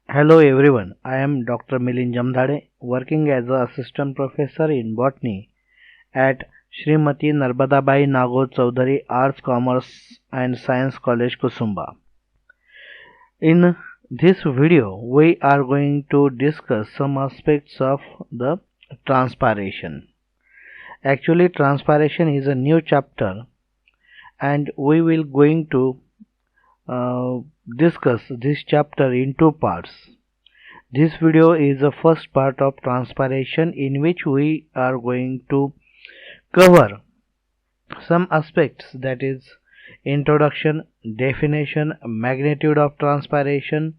Hello everyone, I am Dr. Milind Jamdhade, working as an assistant professor in botany at Srimati Narmadabai Nagod Chaudhary Arts, Commerce and Science College, Kusumba. In this video, we are going to discuss some aspects of the transpiration. Actually, transpiration is a new chapter and we will going to discuss this chapter in two parts. This video is the first part of transpiration in which we are going to cover some aspects, that is introduction, definition, magnitude of transpiration,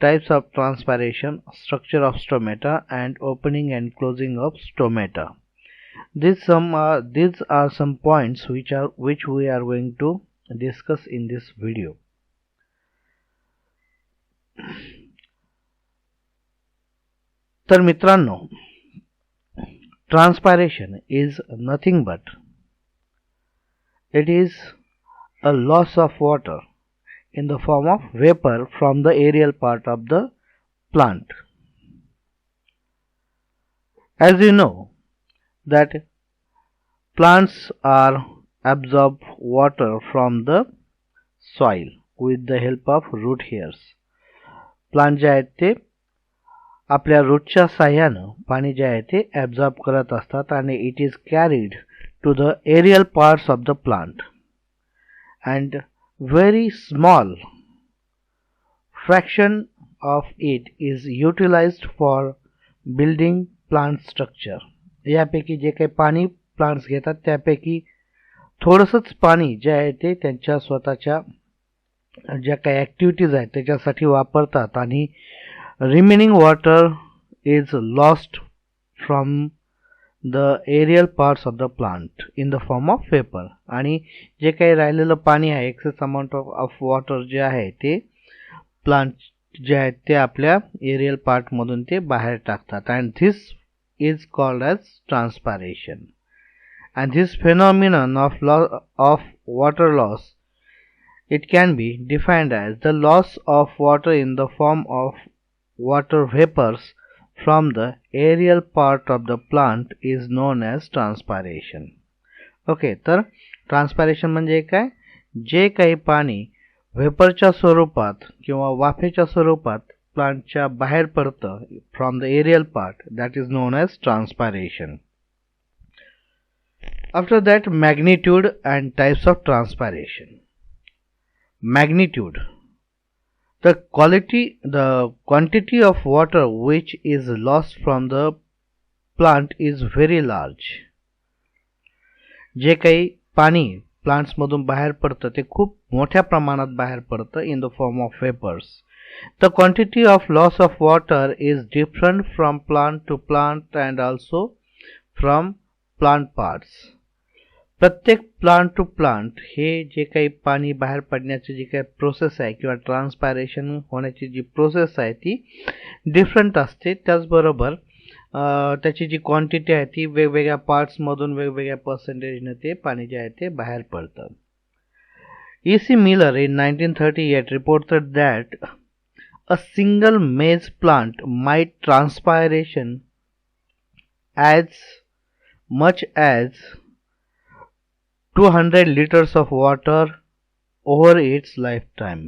types of transpiration, structure of stomata and opening and closing of stomata. These are some points which we are going to discuss in this video. तर मित्रांनो, transpiration is nothing but it is a loss of water in the form of vapor from the aerial part of the plant. As you know that plants are absorb water from the soil with the help of root hairs. Plant जे आहेत ते आपल्या रूटच्या साह्यानं पाणी जे आहे ते absorb करत असतात आणि it is carried to the aerial parts of the plant and very small fraction of it is utilised for building plant structure. यापैकी जे काही पाणी प्लांट्स घेतात त्यापैकी थोडंसंच पाणी जे आहे ते त्यांच्या स्वतःच्या ज्या काही ॲक्टिव्हिटीज आहेत त्याच्यासाठी वापरतात आणि remaining water is lost from the aerial parts of the plant in the form of vapor. आणि जे काही राहिलेलं पाणी आहे, excess amount of water जे आहे ते प्लांट जे आहेत ते आपल्या एरियल पार्ट मधून ते बाहेर टाकतात. and this is called as transpiration. and this phenomenon of water loss, it can be defined as the loss of water in the form of water vapors from the aerial part of the plant is known as transpiration. Okay, तर ट्रान्सपायरेशन म्हणजे काय? जे काही पाणी व्हेपरच्या स्वरूपात किंवा वाफेच्या स्वरूपात प्लांटच्या बाहेर पडतं from the aerial part, that is known as transpiration. After that, magnitude and types of transpiration. Magnitude, the quantity of water which is lost from the plant is very large. जे काही पाणी प्लांट्स मधून बाहेर पडतं ते खूप मोठ्या प्रमाणात बाहेर पडतं in the form of vapors. The quantity of loss of water is different from plant to plant and also from plant parts. प्रत्येक प्लांट टू प्लांट हे जे काही पाणी बाहेर पडण्याची जी काही प्रोसेस आहे किंवा ट्रान्सपायरेशन होण्याची जी प्रोसेस आहे ती डिफरंट असते. त्याचबरोबर त्याची जी क्वांटिटी आहे ती वेगवेगळ्या पार्ट्समधून वेगवेगळ्या पर्सेंटेजने ते पाणी जे आहे ते बाहेर पडतं. E.C. Miller in 1938 reported that a single maize plant might transpiration as much as 200 liters of water over its lifetime.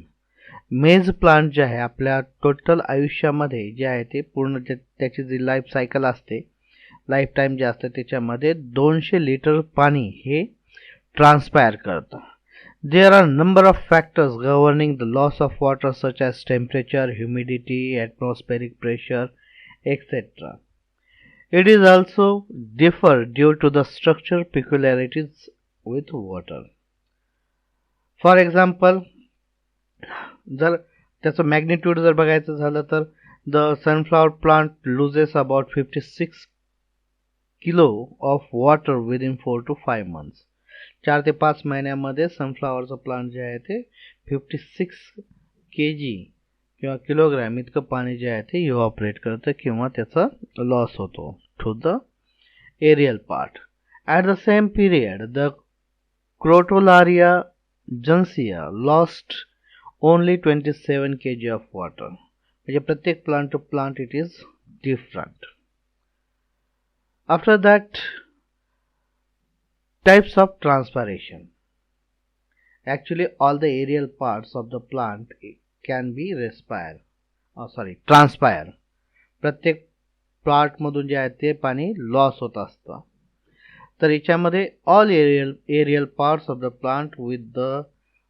Maize plant जे आहे आपल्या टोटल आयुष्यामध्ये जे आहे ते पूर्ण त्याची जी लाईफ सायकल असते, लाईफ टाईम जे असतं त्याच्यामध्ये 200 लिटर पाणी हे ट्रान्सपायर करतं. There are number of factors governing the loss of water such as temperature, humidity, atmospheric pressure etcetera. It is also differ due to the structure peculiarities with water. For example, जर त्याचं magnitude जर बघायचं झालं तर the sunflower plant loses about 56 kilo of water within 4 to 5 months. 4 ते 5 महिन्यामध्ये सनफ्लॉवरचं plant जे आहे ते 56 kg किंवा किलोग्रॅम इतकं पाणी जे आहे ते इव्हॉपरेट करतं किंवा त्याचा लॉस होतो to the aerial part. At the same period the Crotalaria Juncea lost only 27 kg of water. म्हणजे प्रत्येक plant to plant it is different. After that, types of transpiration. Actually all the aerial parts of the plant can be transpire. प्रत्येक plot मधून जे आहे ते पाणी loss होत असतं. तर याच्यामध्ये all aerial parts of the plant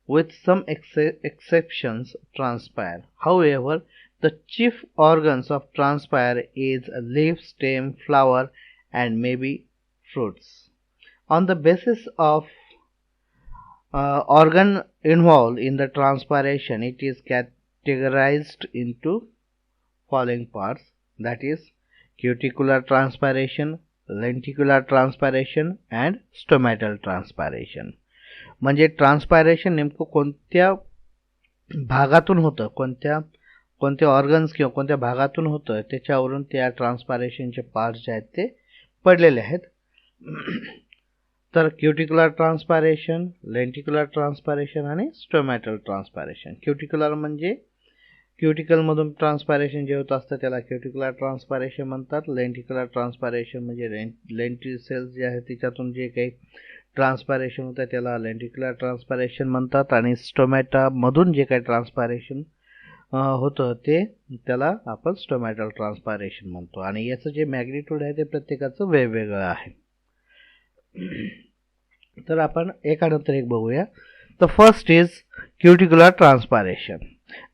with some exceptions transpire. However, the chief organs of transpire is leaf, stem, flower and maybe fruits. On the basis of organ involved in the transpiration, it is categorized into following parts, that is cuticular transpiration, lenticular transpiration and stomatal transpiration. म्हणजे ट्रान्सपायरेशन नेमकं कोणत्या भागातून होतं, कोणत्या organs किंवा कोणत्या भागातून होतं त्याच्यावरून त्या ट्रान्सपायरेशनचे पार्ट्स जे आहेत ते पडलेले आहेत. तर क्युटिक्युलर ट्रान्सपायरेशन, लेंटिक्युलर ट्रान्सपायरेशन आणि स्टोमॅटल ट्रान्सपायरेशन. क्युटिक्युलर म्हणजे क्युटिकलमधून ट्रान्सपायरेशन जे होत असतं त्याला क्युटिक्युलर ट्रान्सपायरेशन म्हणतात. लेंटिक्युलर ट्रान्सपायरेशन म्हणजे लेंटी सेल्स जे आहेत त्याच्यातून जे काही ट्रान्सपायरेशन होतं त्याला लेंटिक्युलर ट्रान्सपायरेशन म्हणतात. आणि स्टोमॅटामधून जे काही ट्रान्सपायरेशन होतं ते त्याला आपण स्टोमॅटल ट्रान्सपायरेशन म्हणतो. आणि याचं जे मॅग्निट्यूड आहे ते प्रत्येकाचं वेगवेगळं आहे. तर आपण एकानंतर एक बघूया. The first is cuticular transpiration.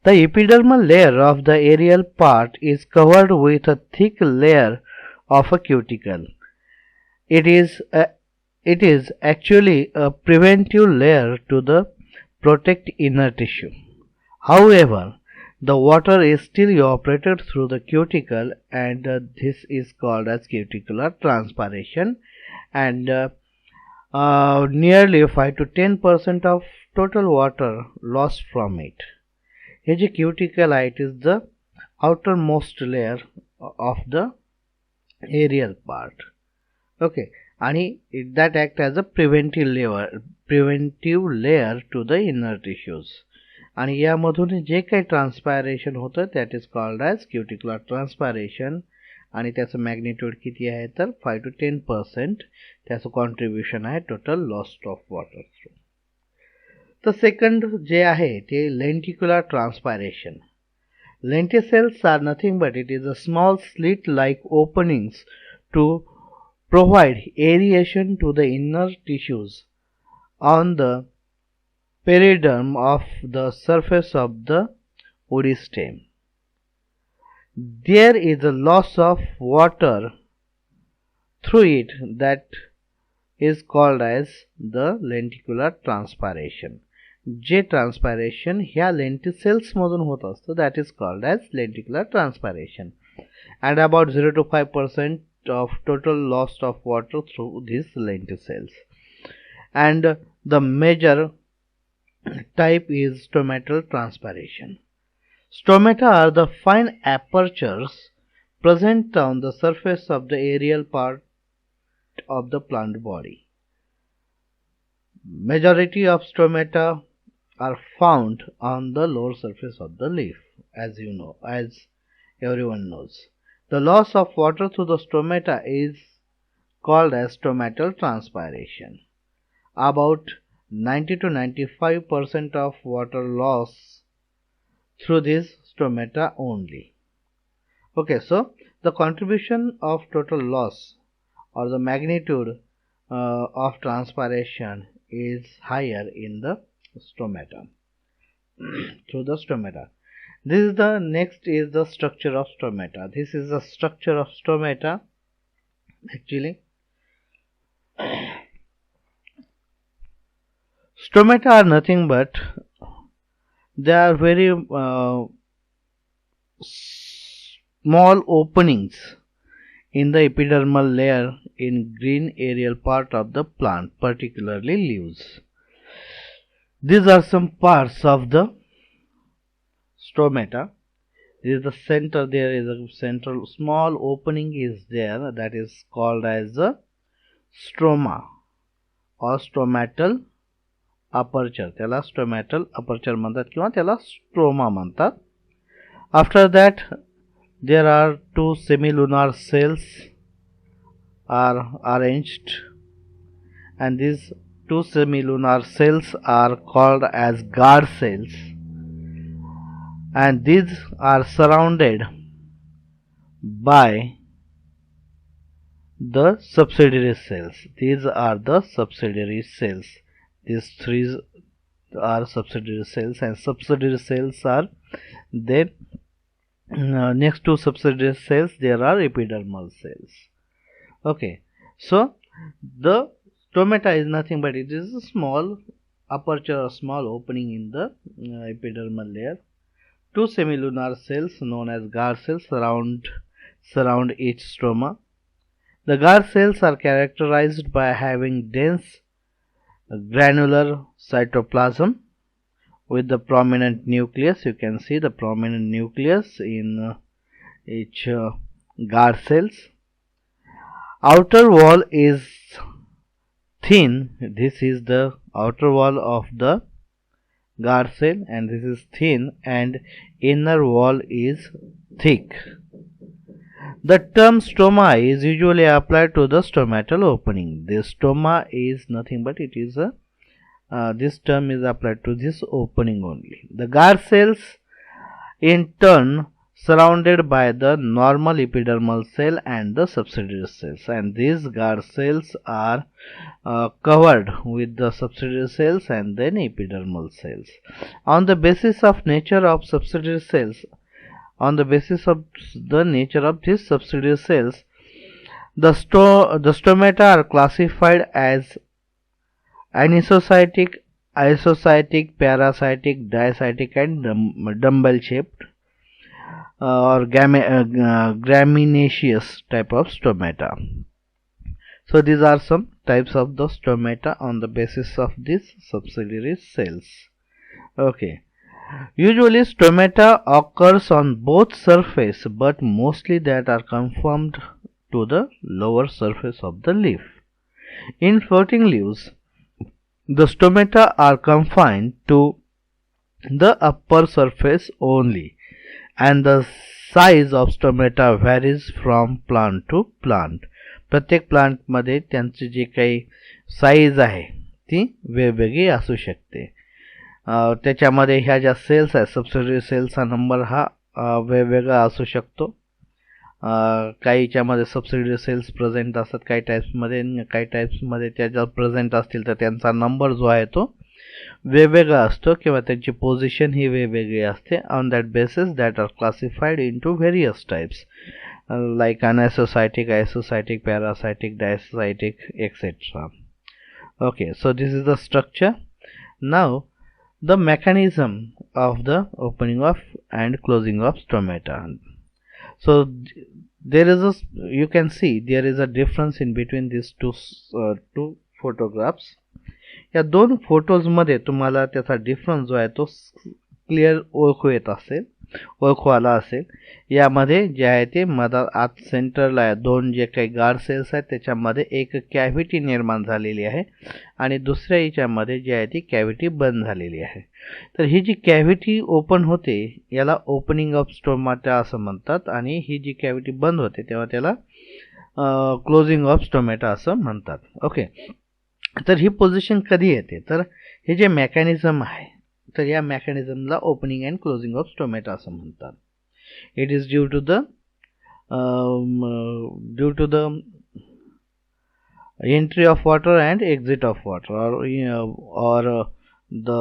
The epidermal layer of the aerial part is covered with a thick layer of a cuticle. It is actually a preventive layer to protect inner tissue. However, the water is still evaporated through the cuticle, and this is called as cuticular transpiration. And nearly 5 to 10% of total water lost from it. हे जे cuticle आहे it is the outermost layer of the aerial part. Okay, आणि that act as a preventive layer to the inner tissues. आणि यामधून जे काही ट्रान्सपायरेशन होतं that is called as क्युटिक्युलर ट्रान्सपायरेशन. आणि त्याचं मॅग्निट्यूड किती आहे तर 5 to 10% त्याचं कॉन्ट्रीब्युशन आहे total loss of water through. तर सेकंड जे आहे ते लेंटिक्युलर ट्रान्सपायरेशन. Lenticels are nothing but it is a small slit-like openings to provide aeration to the inner tissues on the periderm of the surface of the woody stem. There is a loss of water through it that is called as the lenticular transpiration. जे ट्रान्सपायरेशन ह्या lenticels मधून होत असतं that is called as lenticular transpiration. And about 0 to 5% of total loss of water through this lenticels. And the major type is stomatal transpiration. Stomata are the fine apertures present on the surface of the aerial part of the plant body. Majority of stomata are found on the lower surface of the leaf, as everyone knows. The loss of water through the stomata is called as stomatal transpiration. About 90 to 95% of water loss through this stomata only. Okay, so the contribution of total loss or the magnitude of transpiration is higher in the stomata through the stomata. Next is the structure of stomata. This is the structure of stomata. Actually, stomata are nothing but they are very small openings in the epidermal layer in green aerial part of the plant, particularly leaves. These are some parts of the stomata. This is the center. There is a central small opening is there that is called as the stroma or stomatal aperture. त्याला stomatal aperture म्हणतात किंवा त्याला stroma म्हणतात. After that, there are two semilunar cells are arranged, and these two semilunar cells are called as guard cells, and these are surrounded by the subsidiary cells. These are the subsidiary cells. These three are subsidiary cells, and subsidiary cells are there. Next to subsidiary cells there are epidermal cells. Okay, so the stomata is nothing but it is a small aperture or small opening in the epidermal layer. Two semilunar cells known as guard cells surround each stoma. The guard cells are characterized by having dense granular cytoplasm with the prominent nucleus. You can see the prominent nucleus in each guard cells. Outer wall is thin. This is the outer wall of the guard cell, and this is thin, and inner wall is thick. The term stoma is usually applied to the stomatal opening. The stoma is nothing but it is a this term is applied to this opening only. The guard cells in turn surrounded by the normal epidermal cell and the subsidiary cells, and these guard cells are covered with the subsidiary cells and then epidermal cells. On the basis of nature of subsidiary cells, on the basis of the nature of these subsidiary cells, the stomata are classified as anisocytic, isocytic, parasitic, diacytic, and dumbbell shaped or graminaceous type of stomata. So these are some types of the stomata on the basis of these subsidiary cells. Okay. Usually stomata occurs on both surface, but mostly that are confined to the lower surface of the leaf. In floating leaves, the stomata are confined to the upper surface only, and the size of stomata varies from plant to plant. प्रत्येक plant मध्ये त्यांची जी काही size आहे ती वेगवेगळी असू शकते. त्याच्यामध्ये ह्या ज्या सेल्स आहेत सबसिडियरी सेल्सचा नंबर हा वेगवेगळा असू शकतो. काहीच्यामध्ये सबसिडियरी सेल्स प्रेझेंट असतात काही टाईप्समध्ये त्या ज्या प्रेझेंट असतील तर त्यांचा नंबर जो आहे तो वेगवेगळा असतो किंवा त्यांची पोझिशन ही वेगवेगळी असते. On that basis that are classified into various types like anisocytic, isocytic, parasitic, diacytic, etc. Okay, so this is the structure. Now the mechanism of the opening of and closing of stomata. So there is you can see there is a difference in between these two photographs. या दोन photos मध्ये तुम्हाला त्याचा difference जो आहे तो clear ओळखू आला असेल. यामध्ये जे आहे ते आत सेंटरला दोन जे काही गार्ड सेल्स आहेत त्याच्यामध्ये एक कॅव्हिटी निर्माण झालेली आहे आणि दुसऱ्या याच्यामध्ये जे आहे ती कॅव्हिटी बंद झालेली आहे. तर ही जी कॅव्हिटी ओपन होते याला ओपनिंग ऑफ स्टोमाटा असं म्हणतात आणि ही जी कॅव्हिटी बंद होते तेव्हा त्याला क्लोजिंग ऑफ स्टोमॅटा असं म्हणतात. ओके, तर ही पोझिशन कधी येते तर हे जे मेकॅनिझम आहे तर या मेकॅनिझमला opening and closing of stomata असं म्हणतात. It is due to the entry of water and exit of water or the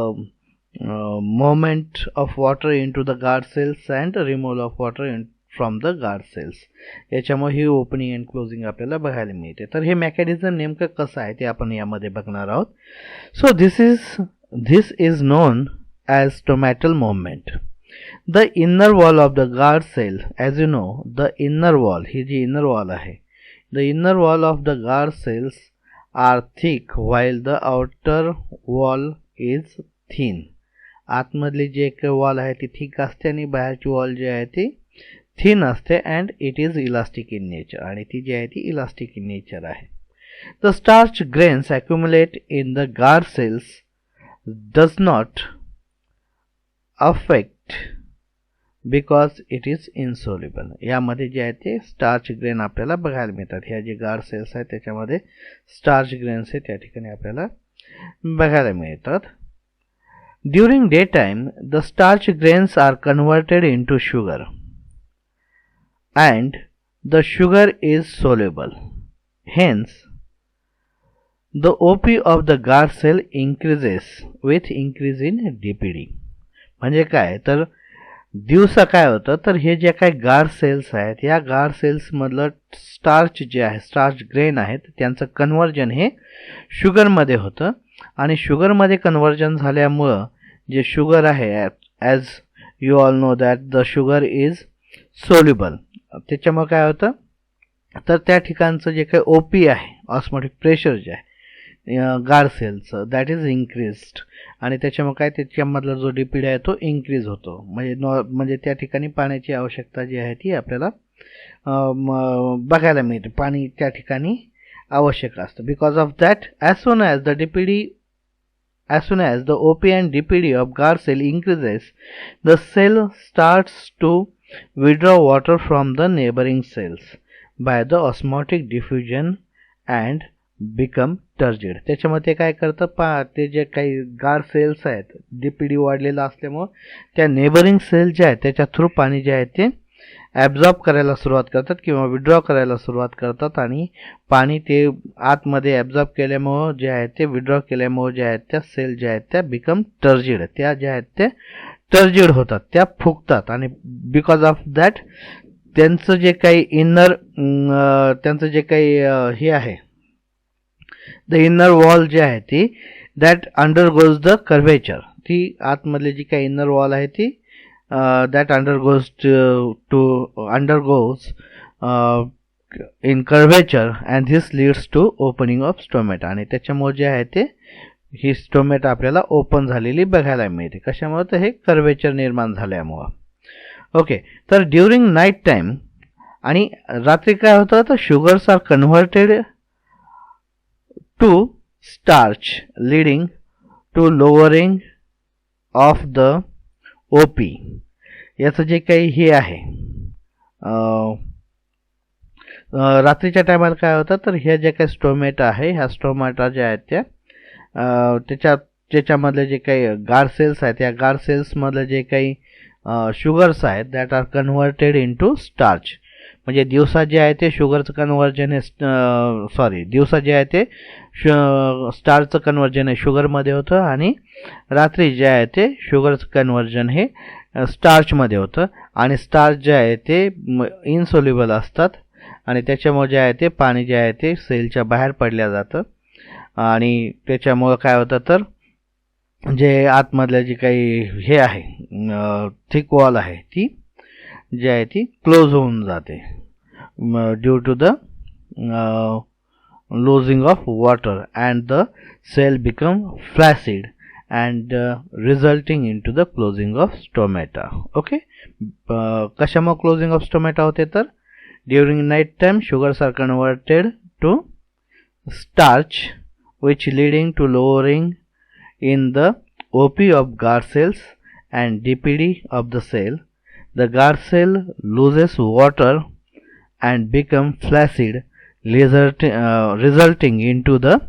movement of water into the guard cells and removal of water from the guard cells. याच्यामुळे ही opening and closing आपल्याला बघायला मिळते. तर हे mechanism नेमकं कसं आहे ते आपण यामध्ये बघणार आहोत. सो this is known as stomatal movement. The inner wall of the guard cell, as you know, the inner wall, he ji inner wall आहे, the inner wall of the guard cells are thick while the outer wall is thin. आतमधली जे एक wall आहे ती thick असते आणि बाहेरची wall जी आहे ती thin असते and it is elastic in nature आणि ती जी आहे ती इलास्टिक इन नेचर आहे. The starch grains accumulate in the guard cells does not affect because it is insoluble. यामध्ये जे आहे ते स्टार्च ग्रेन आपल्याला बघायला मिळतात. ह्या जे गार्ड सेल्स आहेत त्याच्यामध्ये स्टार्च ग्रेन्स आहेत त्या ठिकाणी आपल्याला बघायला मिळतात. During day time the starch grains are converted into sugar and the sugar is soluble. Hence, the OP of the guard cell increases with increase in DPD. म्हणजे काय तर दिवसा काय होतं तर हे जे काही गार्ड सेल्स आहेत या गार्ड सेल्समधलं स्टार्च जे आहे स्टार्च ग्रेन आहेत त्यांचं कन्व्हर्जन हे शुगरमध्ये होतं आणि शुगरमध्ये कन्व्हर्जन झाल्यामुळं जे शुगर आहे as you all know that the sugar is soluble. त्याच्यामुळे काय होतं तर त्या ठिकाणचं जे काही OP आहे ऑस्मोटिक प्रेशर जे आहे गार्ड सेलचं दॅट इज इन्क्रीज्ड आणि त्याच्यामुळे काय त्याच्यामधला जो DPD आहे तो इन्क्रीज होतो. म्हणजे त्या ठिकाणी पाण्याची आवश्यकता जी आहे ती आपल्याला बघायला मिळते. पाणी त्या ठिकाणी आवश्यक असतं. Because of that as soon as the OP and DPD of guard cell increases, the cell starts to withdraw water from the neighboring cells by the osmotic diffusion and become turgid. त्याच्यामध्ये काय करतं ते जे काही guard cells आहेत DPD वाढलेला असल्यामुळं त्या neighbouring cell जे आहेत त्याच्या थ्रू पाणी जे आहे ते ॲब्झॉर्ब करायला सुरुवात करतात किंवा विड्रॉ करायला सुरुवात करतात आणि पाणी ते आतमध्ये ॲब्झॉर्ब केल्यामुळं जे आहे ते विड्रॉ केल्यामुळं जे आहेत त्या सेल ज्या आहेत त्या बिकम टर्जिड. त्या ज्या आहेत ते टर्जिड होतात त्या फुगतात आणि बिकॉज ऑफ दॅट त्यांचं जे काही त्यांचं जे काही हे आहे द इनर वॉल जे आहे ती दॅट अंडरगोज द कर्वेचर. ती आतमधली जी काही इनर वॉल आहे ती that undergoes in curvature and this leads to opening of stomata आणि त्याच्यामुळे जे आहे ते ही स्टोमेटा आपल्याला ओपन झालेली बघायला मिळते. कशामुळे तर हे कर्वेचर निर्माण झाल्यामुळं. ओके तर ड्युरिंग नाईट टाइम आणि रात्री काय होतं तर sugars are converted to starch leading to lowering of the OP. याचं जे काही हे आहे रात्रीच्या टायमाला काय होतं तर ह्या ज्या काही स्टोमेटा आहे ह्या स्टोमेटा ज्या आहेत त्या त्याच्यामधले जे काही गार्ड सेल्स आहेत या गार्ड सेल्समधले जे काही शुगर्स आहेत that are converted into starch. म्हणजे दिवसा जे आहे ते शुगरचं कन्व्हर्जन हे दिवसा जे आहे ते स्टार्चचं कन्व्हर्जन हे शुगरमध्ये होतं आणि रात्री जे आहे ते शुगरचं कन्व्हर्जन हे स्टार्चमध्ये होतं आणि स्टार्च जे आहे ते इनसोल्युबल असतात आणि त्याच्यामुळे जे आहे ते पाणी जे आहे ते सेलच्या बाहेर पडल्या जातं आणि त्याच्यामुळं काय होतं तर जे आतमधलं जे काही हे आहे थिक वॉल आहे ती जी आहे ती क्लोज होऊन जाते due to the losing of water and the cell become flaccid and resulting into the closing of stomata. Okay, कशामुळे closing of stomata होते तर during night time sugars are converted to starch which leading to lowering in the OP of guard cells and DPD of the cell. The guard cell loses water and become flaccid resulting into the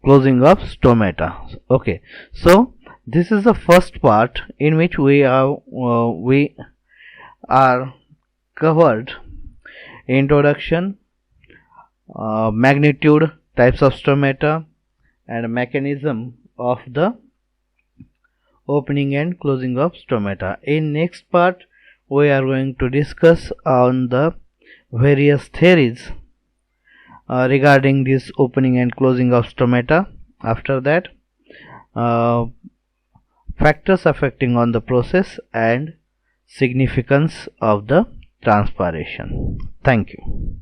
closing of stomata. Okay, so this is the first part in which we are covered introduction, magnitude, types of stomata and mechanism of the opening and closing of stomata. In next part we are going to discuss on the various theories regarding this opening and closing of stomata. After that factors affecting on the process and significance of the transpiration. Thank you.